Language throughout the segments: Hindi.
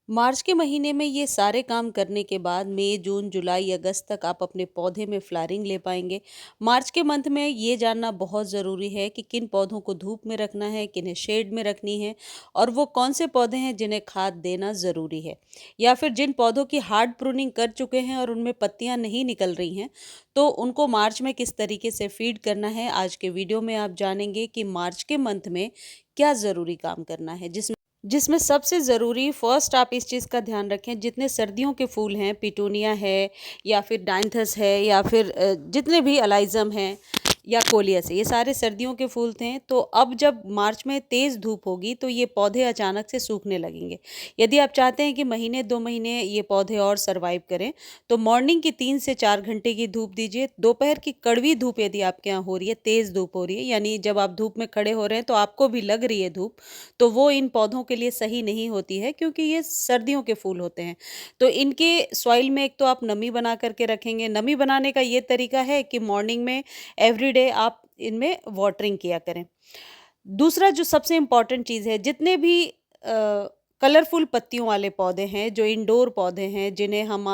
मार्च के महीने में ये सारे काम करने के बाद मई, जून, जुलाई, अगस्त तक आप अपने पौधे में फ्लावरिंग ले पाएंगे। मार्च के मंथ में ये जानना बहुत ज़रूरी है कि किन पौधों को धूप में रखना है, किन्हें शेड में रखनी है और वो कौन से पौधे हैं जिन्हें खाद देना ज़रूरी है। या फिर जिन पौधों की हार्ड प्रूनिंग कर चुके हैं और उनमें पत्तियां नहीं निकल रही हैं, तो उनको मार्च में किस तरीके से फीड करना है। आज के वीडियो में आप जानेंगे कि मार्च के मंथ में क्या ज़रूरी काम करना है, जिसमें सबसे ज़रूरी फर्स्ट आप इस चीज़ का ध्यान रखें। जितने सर्दियों के फूल हैं, पिटूनिया है या फिर डायंथस है या फिर जितने भी अलाइज़म हैं या कोलियस है, ये सारे सर्दियों के फूल थे। तो अब जब मार्च में तेज़ धूप होगी तो ये पौधे अचानक से सूखने लगेंगे। यदि आप चाहते हैं कि महीने 2 महीने ये पौधे और सर्वाइव करें, तो मॉर्निंग की 3 से 4 घंटे की धूप दीजिए। दोपहर की कड़वी धूप यदि आपके यहाँ हो रही है, तेज़ धूप हो रही है, यानी जब आप धूप में खड़े हो रहे हैं तो आपको भी लग रही है धूप, तो वो इन पौधों के लिए सही नहीं होती है, क्योंकि ये सर्दियों के फूल होते हैं। तो इनके सॉइल में एक तो आप नमी बना करके रखेंगे। नमी बनाने का ये तरीका है कि मॉर्निंग में एवरीडे आप इनमें वाटरिंग किया करें। दूसरा जो सबसे इम्पोर्टेंट चीज़ है, जितने भी कलरफुल पत्तियों वाले पौधे हैं, जो इंडोर पौधे हैं, जिन्हें हम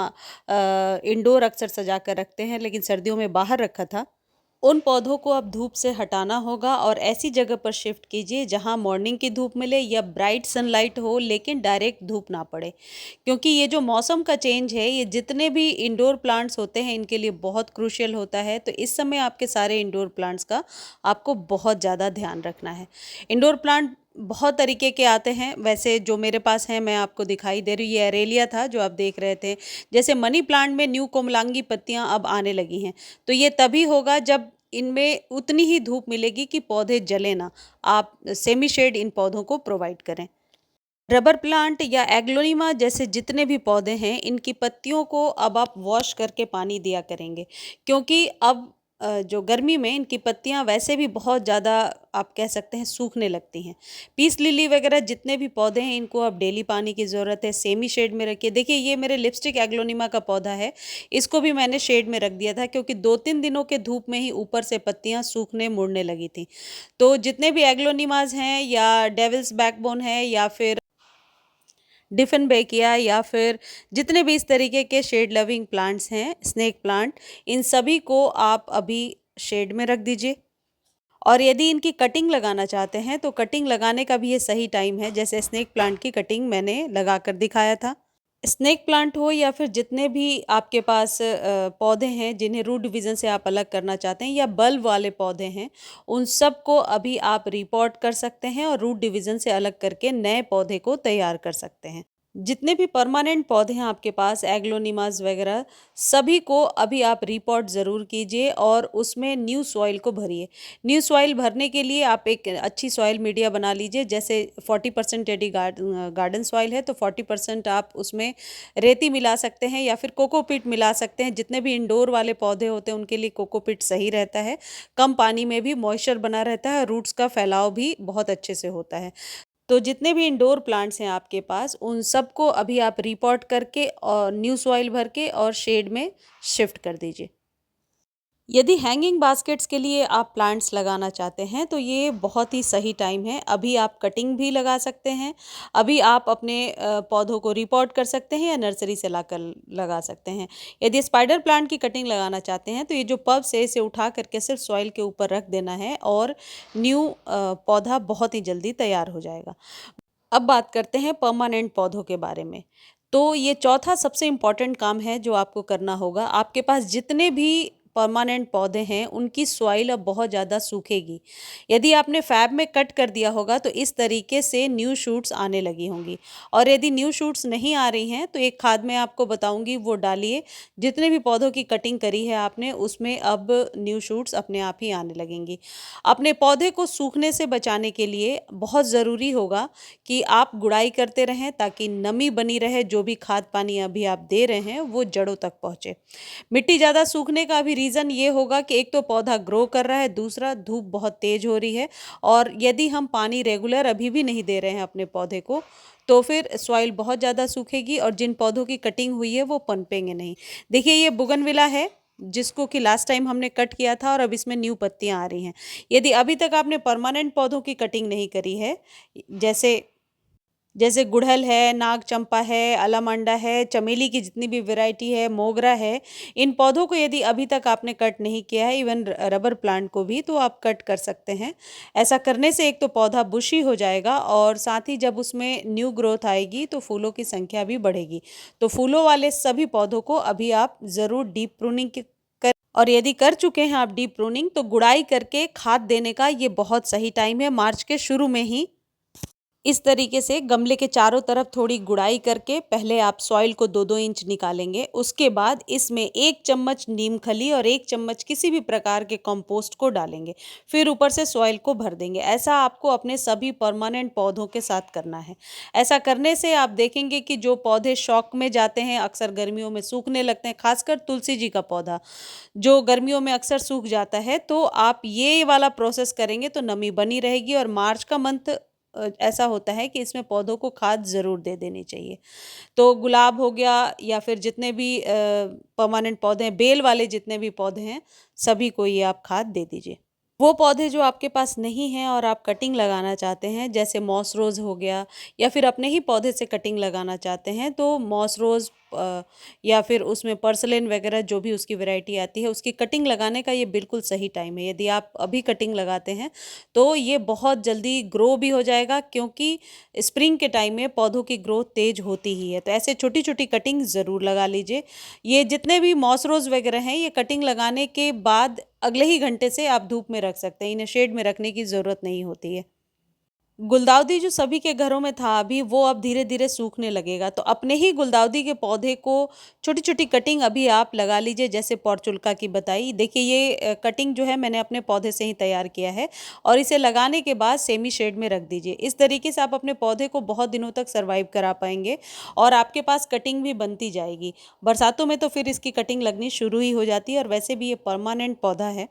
इंडोर अक्सर सजा कर रखते हैं लेकिन सर्दियों में बाहर रखा था, उन पौधों को अब धूप से हटाना होगा और ऐसी जगह पर शिफ्ट कीजिए जहां मॉर्निंग की धूप मिले या ब्राइट सनलाइट हो, लेकिन डायरेक्ट धूप ना पड़े। क्योंकि ये जो मौसम का चेंज है, ये जितने भी इंडोर प्लांट्स होते हैं इनके लिए बहुत क्रूशियल होता है। तो इस समय आपके सारे इंडोर प्लांट्स का आपको बहुत ज़्यादा ध्यान रखना है। इंडोर प्लांट बहुत तरीके के आते हैं। वैसे जो मेरे पास है, मैं आपको दिखाई दे रही हूँ, ये एरेलिया था जो आप देख रहे थे। जैसे मनी प्लांट में न्यू कोमलांगी पत्तियां अब आने लगी हैं, तो ये तभी होगा जब इनमें उतनी ही धूप मिलेगी कि पौधे जले ना। आप सेमी शेड इन पौधों को प्रोवाइड करें। रबर प्लांट या एग्लोनिमा जैसे जितने भी पौधे हैं, इनकी पत्तियों को अब आप वॉश करके पानी दिया करेंगे, क्योंकि अब जो गर्मी में इनकी पत्तियां वैसे भी बहुत ज़्यादा, आप कह सकते हैं, सूखने लगती हैं। पीस लिली वगैरह जितने भी पौधे हैं, इनको अब डेली पानी की ज़रूरत है। सेमी शेड में रखिए। देखिए, ये मेरे लिपस्टिक एग्लोनिमा का पौधा है, इसको भी मैंने शेड में रख दिया था क्योंकि 2-3 दिनों के धूप में ही ऊपर से पत्तियां सूखने मुड़ने लगी थी। तो जितने भी एग्लोनिमाज हैं या डेविल्स बैकबोन है या फिर डिफनबेकिया या फिर जितने भी इस तरीके के शेड लविंग प्लांट्स हैं, स्नेक प्लांट, इन सभी को आप अभी शेड में रख दीजिए। और यदि इनकी कटिंग लगाना चाहते हैं तो कटिंग लगाने का भी ये सही टाइम है। जैसे स्नेक प्लांट की कटिंग मैंने लगा कर दिखाया था। स्नेक प्लांट हो या फिर जितने भी आपके पास पौधे हैं जिन्हें रूट डिवीज़न से आप अलग करना चाहते हैं या बल्ब वाले पौधे हैं, उन सब को अभी आप रिपोर्ट कर सकते हैं और रूट डिवीज़न से अलग करके नए पौधे को तैयार कर सकते हैं। जितने भी परमानेंट पौधे हैं आपके पास, एग्लोनिमास वगैरह, सभी को अभी आप रिपोर्ट ज़रूर कीजिए और उसमें न्यू सॉइल को भरिए। न्यू सॉइल भरने के लिए आप एक अच्छी सॉइल मीडिया बना लीजिए। जैसे 40% यदि गार्डन सॉइल है तो 40% आप उसमें रेती मिला सकते हैं या फिर कोकोपीट मिला सकते हैं। जितने भी इंडोर वाले पौधे होते हैं उनके लिए कोकोपीट सही रहता है। कम पानी में भी मॉइस्चर बना रहता है, रूट्स का फैलाव भी बहुत अच्छे से होता है। तो जितने भी इंडोर प्लांट्स हैं आपके पास, उन सबको अभी आप रिपोर्ट करके और न्यू सॉइल भर के और शेड में शिफ्ट कर दीजिए। यदि हैंगिंग बास्केट्स के लिए आप प्लांट्स लगाना चाहते हैं तो ये बहुत ही सही टाइम है। अभी आप कटिंग भी लगा सकते हैं। अभी आप अपने पौधों को रिपोर्ट कर सकते हैं या नर्सरी से लाकर लगा सकते हैं। यदि स्पाइडर प्लांट की कटिंग लगाना चाहते हैं तो ये जो पब्स है, इसे उठा करके सिर्फ सॉइल के ऊपर रख देना है और न्यू पौधा बहुत ही जल्दी तैयार हो जाएगा। अब बात करते हैं परमानेंट पौधों के बारे में। तो ये चौथा सबसे इम्पोर्टेंट काम है जो आपको करना होगा। आपके पास जितने भी परमानेंट पौधे हैं उनकी सॉइल अब बहुत ज़्यादा सूखेगी। यदि आपने फैब में कट कर दिया होगा तो इस तरीके से न्यू शूट्स आने लगी होंगी। और यदि न्यू शूट्स नहीं आ रही हैं तो एक खाद मैं आपको बताऊंगी, वो डालिए। जितने भी पौधों की कटिंग करी है आपने, उसमें अब न्यू शूट्स अपने आप ही आने लगेंगी। अपने पौधे को सूखने से बचाने के लिए बहुत ज़रूरी होगा कि आप गुड़ाई करते रहें ताकि नमी बनी रहे। जो भी खाद पानी अभी आप दे रहे हैं वो जड़ों तक पहुँचे। मिट्टी ज़्यादा सूखने का भी रीज़न ये होगा कि एक तो पौधा ग्रो कर रहा है, दूसरा धूप बहुत तेज़ हो रही है। और यदि हम पानी रेगुलर अभी भी नहीं दे रहे हैं अपने पौधे को, तो फिर सॉइल बहुत ज़्यादा सूखेगी और जिन पौधों की कटिंग हुई है वो पनपेंगे नहीं। देखिए, ये बुगनविला है जिसको कि लास्ट टाइम हमने कट किया था और अब इसमें न्यू पत्तियां आ रही हैं। यदि अभी तक आपने परमानेंट पौधों की कटिंग नहीं करी है, जैसे जैसे गुड़हल है, नाग चंपा है, अलामंडा है, चमेली की जितनी भी वैरायटी है, मोगरा है, इन पौधों को यदि अभी तक आपने कट नहीं किया है, इवन रबर प्लांट को भी, तो आप कट कर सकते हैं। ऐसा करने से एक तो पौधा बुशी हो जाएगा और साथ ही जब उसमें न्यू ग्रोथ आएगी तो फूलों की संख्या भी बढ़ेगी। तो फूलों वाले सभी पौधों को अभी आप ज़रूर डीप प्रूनिंग कर, और यदि कर चुके हैं आप डीप प्रूनिंग, तो गुड़ाई करके खाद देने का ये बहुत सही टाइम है, मार्च के शुरू में ही। इस तरीके से गमले के चारों तरफ थोड़ी गुड़ाई करके पहले आप सॉइल को 2-2 इंच निकालेंगे। उसके बाद इसमें 1 चम्मच नीम खली और 1 चम्मच किसी भी प्रकार के कंपोस्ट को डालेंगे। फिर ऊपर से सॉइल को भर देंगे। ऐसा आपको अपने सभी परमानेंट पौधों के साथ करना है। ऐसा करने से आप देखेंगे कि जो पौधे शौक में जाते हैं, अक्सर गर्मियों में सूखने लगते हैं, खासकर तुलसी जी का पौधा जो गर्मियों में अक्सर सूख जाता है, तो आप ये वाला प्रोसेस करेंगे तो नमी बनी रहेगी। और मार्च का मंथ ऐसा होता है कि इसमें पौधों को खाद ज़रूर दे देनी चाहिए। तो गुलाब हो गया या फिर जितने भी परमानेंट पौधे हैं, बेल वाले जितने भी पौधे हैं, सभी को ये आप खाद दे दीजिए। वो पौधे जो आपके पास नहीं हैं और आप कटिंग लगाना चाहते हैं, जैसे मॉस रोज़ हो गया या फिर अपने ही पौधे से कटिंग लगाना चाहते हैं, तो मॉस रोज़ या फिर उसमें पर्सलेन वगैरह जो भी उसकी वैरायटी आती है, उसकी कटिंग लगाने का ये बिल्कुल सही टाइम है। यदि आप अभी कटिंग लगाते हैं तो ये बहुत जल्दी ग्रो भी हो जाएगा, क्योंकि स्प्रिंग के टाइम में पौधों की ग्रोथ तेज होती ही है। तो ऐसे छोटी छोटी कटिंग ज़रूर लगा लीजिए। ये जितने भी मॉस रोज़ वगैरह हैं, ये कटिंग लगाने के बाद अगले ही घंटे से आप धूप में रख सकते हैं। इन्हें शेड में रखने की ज़रूरत नहीं होती है। गुलदाउदी जो सभी के घरों में था अभी, वो अब धीरे-धीरे सूखने लगेगा। तो अपने ही गुलदाउदी के पौधे को छोटी-छोटी कटिंग अभी आप लगा लीजिए, जैसे पॉर्चुल्का की बताई। देखिए ये कटिंग जो है मैंने अपने पौधे से ही तैयार किया है और इसे लगाने के बाद सेमी शेड में रख दीजिए। इस तरीके से आप अपने पौधे को बहुत दिनों तक सर्वाइव करा पाएँगे और आपके पास कटिंग भी बनती जाएगी। बरसातों में तो फिर इसकी कटिंग लगनी शुरू ही हो जाती है और वैसे भी ये परमानेंट पौधा है।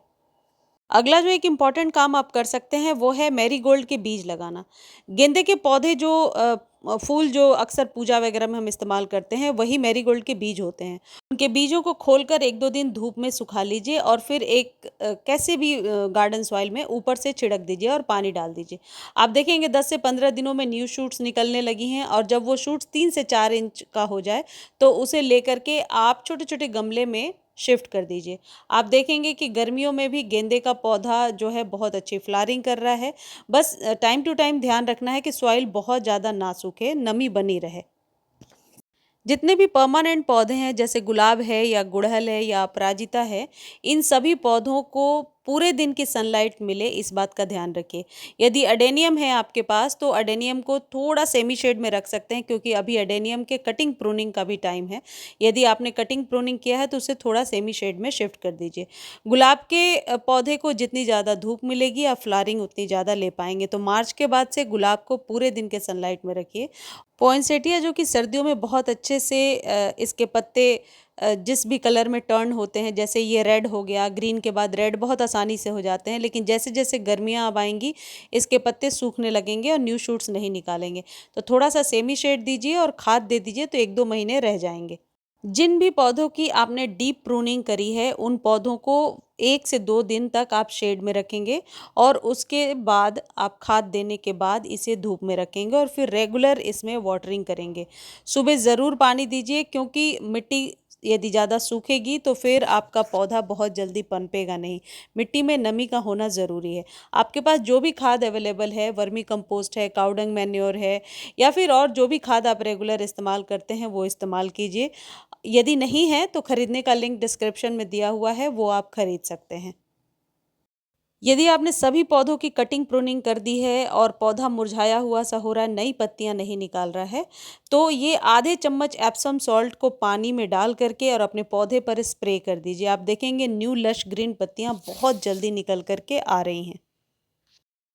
अगला जो एक इम्पॉर्टेंट काम आप कर सकते हैं वो है मैरीगोल्ड के बीज लगाना। गेंदे के पौधे जो फूल जो अक्सर पूजा वगैरह में हम इस्तेमाल करते हैं, वही मैरीगोल्ड के बीज होते हैं। उनके बीजों को खोलकर 1-2 दिन धूप में सुखा लीजिए और फिर एक कैसे भी गार्डन सॉइल में ऊपर से छिड़क दीजिए और पानी डाल दीजिए। आप देखेंगे 10 से 15 दिनों में न्यू शूट्स निकलने लगी हैं और जब वो शूट्स 3 से 4 इंच का हो जाए, तो उसे लेकर के आप छोटे-छोटे गमले में शिफ्ट कर दीजिए। आप देखेंगे कि गर्मियों में भी गेंदे का पौधा जो है बहुत अच्छी फ्लावरिंग कर रहा है। बस टाइम टू टाइम ध्यान रखना है कि सॉइल बहुत ज़्यादा ना सूखे, नमी बनी रहे। जितने भी परमानेंट पौधे हैं, जैसे गुलाब है या गुड़हल है या अपराजिता है, इन सभी पौधों को पूरे दिन की सनलाइट मिले, इस बात का ध्यान रखिए। यदि अडेनियम है आपके पास तो अडेनियम को थोड़ा सेमी शेड में रख सकते हैं, क्योंकि अभी अडेनियम के कटिंग प्रूनिंग का भी टाइम है। यदि आपने कटिंग प्रूनिंग किया है तो उसे थोड़ा सेमी शेड में शिफ्ट कर दीजिए। गुलाब के पौधे को जितनी ज़्यादा धूप मिलेगी आप फ्लावरिंग उतनी ज़्यादा ले पाएंगे। तो मार्च के बाद से गुलाब को पूरे दिन के सनलाइट में रखिए। पॉइंसेटिया जो कि सर्दियों में बहुत अच्छे से इसके पत्ते जिस भी कलर में टर्न होते हैं, जैसे ये रेड हो गया, ग्रीन के बाद रेड बहुत आसानी से हो जाते हैं, लेकिन जैसे जैसे गर्मियाँ अब आएंगी इसके पत्ते सूखने लगेंगे और न्यू शूट्स नहीं निकालेंगे। तो थोड़ा सा सेमी शेड दीजिए और खाद दे दीजिए, तो 1-2 महीने रह जाएंगे। जिन भी पौधों की आपने डीप प्रूनिंग करी है, उन पौधों को 1 से 2 दिन तक आप शेड में रखेंगे और उसके बाद आप खाद देने के बाद इसे धूप में रखेंगे और फिर रेगुलर इसमें वाटरिंग करेंगे। सुबह ज़रूर पानी दीजिए, क्योंकि मिट्टी यदि ज़्यादा सूखेगी तो फिर आपका पौधा बहुत जल्दी पनपेगा नहीं। मिट्टी में नमी का होना ज़रूरी है। आपके पास जो भी खाद अवेलेबल है, वर्मी कंपोस्ट है, काउडंग मैन्योर है या फिर और जो भी खाद आप रेगुलर इस्तेमाल करते हैं वो इस्तेमाल कीजिए। यदि नहीं है तो खरीदने का लिंक डिस्क्रिप्शन में दिया हुआ है, वो आप खरीद सकते हैं। यदि आपने सभी पौधों की कटिंग प्रूनिंग कर दी है और पौधा मुरझाया हुआ सा हो रहा है, नई पत्तियां नहीं निकाल रहा है, तो ये आधे चम्मच एप्सम सॉल्ट को पानी में डाल करके और अपने पौधे पर स्प्रे कर दीजिए। आप देखेंगे न्यू लश ग्रीन पत्तियां बहुत जल्दी निकल करके आ रही हैं।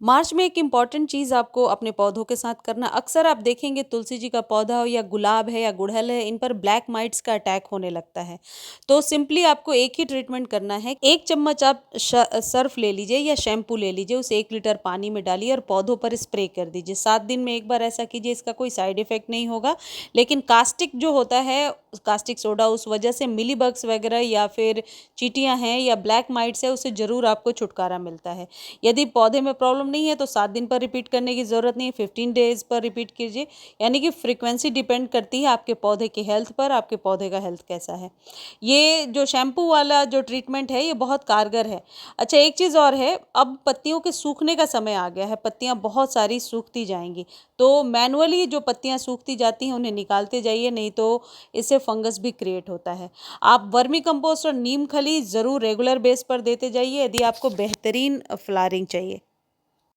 मार्च में एक इम्पॉर्टेंट चीज़ आपको अपने पौधों के साथ करना, अक्सर आप देखेंगे तुलसी जी का पौधा हो या गुलाब है या गुड़हल है, इन पर ब्लैक माइट्स का अटैक होने लगता है। तो सिंपली आपको एक ही ट्रीटमेंट करना है। 1 चम्मच आप सर्फ ले लीजिए या शैम्पू ले लीजिए, उसे 1 लीटर पानी में डालिए और पौधों पर स्प्रे कर दीजिए। 7 दिन में एक बार ऐसा कीजिए, इसका कोई साइड इफेक्ट नहीं होगा। लेकिन कास्टिक जो होता है, कास्टिक सोडा, उस वजह से मिली बग्स वगैरह या फिर चींटियाँ हैं या ब्लैक माइट्स है, उससे ज़रूर आपको छुटकारा मिलता है। यदि पौधे में प्रॉब्लम प्रॉब्लम नहीं है तो 7 दिन पर रिपीट करने की ज़रूरत नहीं है, 15 डेज़ पर रिपीट कीजिए। यानी कि फ्रीक्वेंसी डिपेंड करती है आपके पौधे की हेल्थ पर, आपके पौधे का हेल्थ कैसा है। ये जो शैम्पू वाला जो ट्रीटमेंट है ये बहुत कारगर है। अच्छा, एक चीज़ और है, अब पत्तियों के सूखने का समय आ गया है, पत्तियाँ बहुत सारी सूखती जाएँगी। तो मैनुअली जो पत्तियाँ सूखती जाती हैं उन्हें निकालते जाइए, नहीं तो इससे फंगस भी क्रिएट होता है। आप वर्मी कंपोस्ट और नीम खली ज़रूर रेगुलर बेस पर देते जाइए यदि आपको बेहतरीन फ्लावरिंग चाहिए।